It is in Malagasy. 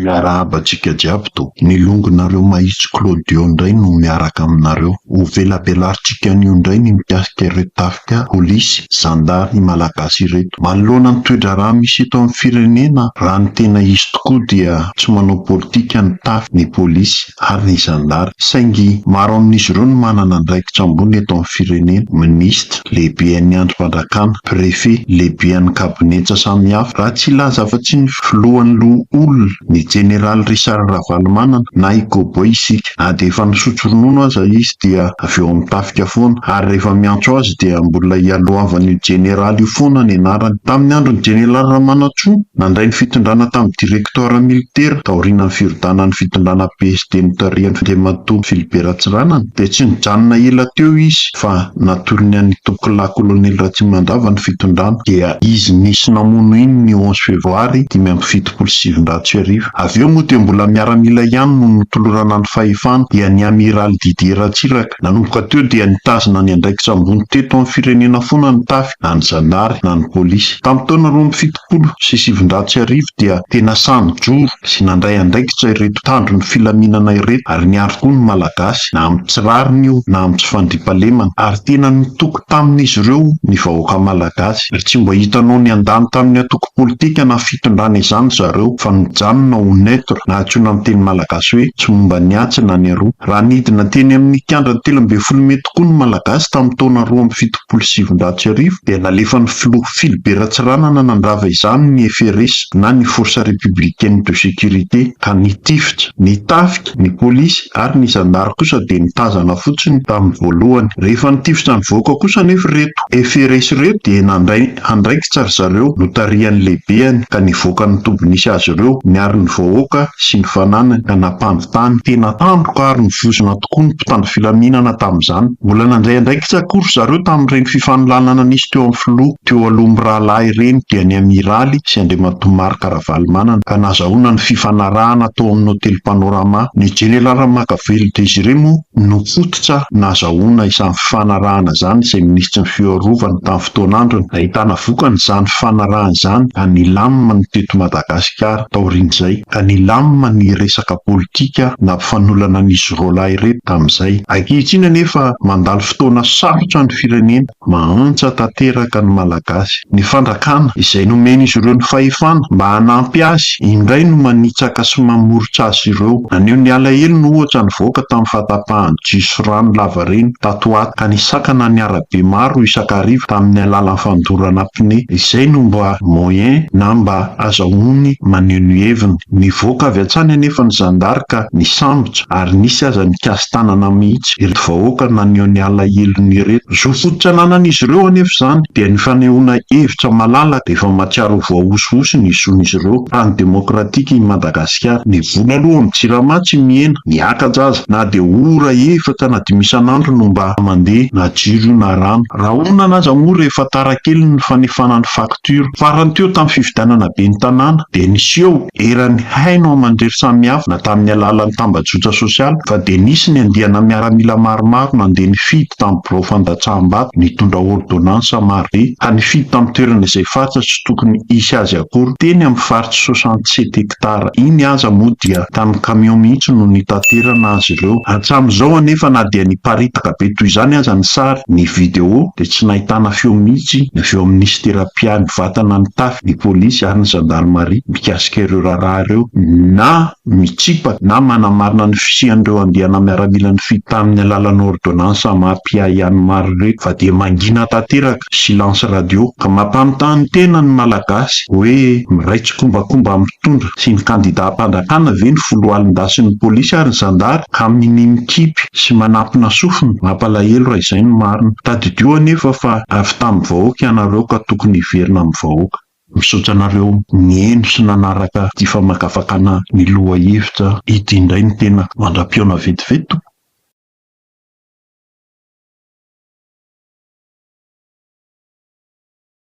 miarahaba antsika jiaby to. Ny longonareo mahitsy Claudio indray no miaraka aminareo. Ho velabelaritsika an'io indray ny mikasika ireo tafika polisy, zandary malagasy ireto. Manoloana ny toedrarà misy eto amin'ny firenena, raha ny tena izy tokoa dia tsy manao politika ny tafy, ny polisy ary ny zandary. Saingy maro amin'izy ireo no manana andraikitra ambony eto amin'ny firenena: minisitra, lehibean'ny andrim-pandrakana, prefet, lehibean'ny kabinetra samihafa. Raha tsy ilaza afa-tsy ny filohan'ny olona, ny jeneraly Richard Ravalomanana na Igoboy isika, na dia efa nisotro ronono aza izy dia avy eo amin'ny tafika foana, ary rehefa miantso azy dia mbola ialohavan'io jeneraly io foana ny anarany. Tamin'ny andron'ny jeneraly Ramanatsoa nandray ny fitondrana tamin'ny direktora militera taorian'ny firodanan'ny fitondrana PSD notarihany Ndematoa Philibert Ratsiranana, dia tsy nijanona ela teo izy fa natolony an'ny tokolà kolonely Ratsimandava ny fitondrana, dia izy nisy namono iny ny 11 febroary 1977. Avy eo moa dia mbola miaramila ihany no notolorana ny fahefana dia ny amiraly Didier Ratsiraka. Nanomboka teo dia nitazona ny andraikitra ambony teto amin'ny firenena foana ny tafy, na ny zandary na ny polisy. Tamin'ny taona 2017 dia tena sanijoro sy nandray andraikitra ireto tandro ny filaminana ireto, ary niaro koa ny malagasy na amin'ny tsy rariny io na amin'ny tsy fandriampahalemana, ary tena nitoko tamin'izy ireo ny vahoaka malagasy. Ary tsy mbo hitanao ny andany tamin'ny atoko politika na fitondrana izany zareo, fa nijanona ho neutre, na antsoina amin'ny teny malagasy hoe tsy momba niatsy na ny aroa. Raha nidina teny amin'ny kiandra 13 tokoa ny malagasy tamin'ny taona 2017 dia nalefa ny filoha Philibert Ratsiranana nandrava izany ny FRS na ny Force Républicaine de Sécurité, ka nitifitra ny tafika, ny polisy ary ny zandary kosa dia nitazana fotsiny tamin'ny voalohany. Rehefa nitifitra ny voaka kosa nefa reto FRS reto dia nandray andraikitra ry zareo notarihan'ny lehibeany, ka nivoaka ny tombon'isy azy ireo miaro ny vahoaka sy ny fananany, ka nampandotany tena tampoka ary nivozona tokoa ny mpitandro filaminana tamin'izany. Mbola nandray andraikitra kory zareo tamin'ireny fifanolanana nisy teo amin'ny filoha teo aloha mirahalahy ireny dia ny amiraly sy Andriamatoa Marc Ravalomanana, ka nazahoana ny fifanarahana tao amin'ny hôtely Panorama. Ny jeneraly Makavelo Désiré moa no fototra nazahoana izany fifanarahana izany, izay minisitry ny fiarovana tamin'ny fotoan'androny. Ahitana vokany izany fifanarahana izany, ka nilamina ny teto Madagasikara taorian'izay, ka nilamina ny resaka politika na mpifanolana an'izy roalahy ireto tamin'izay. Ankehitriny anefa mandalo fotoana sarotra ny firenena, mahantsa tanteraka ny malagasy. Ny fandrakana izay nomen'izy ireo ny fahefana mba hanampy azy, indray no manitsaka sy mamoritra azy ireo. Anio ny alahelo no ohatra ny voaka tamin'ny fahatapahan'ny jiso rano lava reny tato ato, ka nisakana ny arabe maro isakarivo tamin'ny alalan'ny fandorana pneu, izay no mba moyen na mba azahoany maneho ny heviny. Ny voaka avy hatrany anefa ny zandary ka nisambotra, ary nisy aza nikasy tanana mihitsy ireto vahoaka naneho ny alahelony ireto. Zo fototra ananan'izy ireo anefa izany dia ny fanehoana hevitra malalaka efa matsiaro voahosihosy ny izon'izy ireo. Tany demokratika i Madagasikara, ny vola aloha amin'ny Tsirama tsy mihena, niakajaza na dia ora efatra na 5 isan'andro no mba mandeha na jiro na rano. Raha onana aza moa rehefa tarakely ny fanefanany faktura. Farany teo tamin'ny fifidianana be ny tanàna dia niseho eran'ny haino amandrery samihafa na tamin'ny alalan'ny tambajotra sosialy, fa dia nisy ny andiana miaramila maromaro nandeha nifidy tamin'ny birao fandatraham-bato nitondra ordonnansa maro be, ka nifidy tamin'ny toerana izay fatratra tsy tokony hisy azy akory teny amin'ny faritsy 67 hektara. Iny aza moa dia tamin'ny kamion mihitsy no nitaterana azy ireo. Hatramin'izao anefa na dia niparitaka be toy izany aza ny sary, ny video dia tsy nahitana feo mihitsy ny feo amin'ny ministera-pia ny vatana ny tafy, ny polisy ary ny zandarmaria mikasika ireo raharaha ireo, na mitsipa na manamarina ny fisian'ireo andiana miaramila ny fidy tamin'ny alalan'ny ordonnansa mampia ihany maro ireo, fa dia mangina tanteraka silence radio, ka mampanontany tena ny malagasy hoe miraitsy kombakomba mitondra sy ny kandida am-pandrakana ve ny folo alin-dasin'ny polisy ary ny zandary, ka mikipy sy manampina sofina. Mampalahelo raha izay no marina. Tadidio anefa fa avy tamin'ny vahoaka ianareo ka tokony hiverina amin'ny vahoaka. Misaotra anareo nieno sy nanaraka ty famakafakana ny loha hevitra ity indray ny tena mandra-piona vetivety.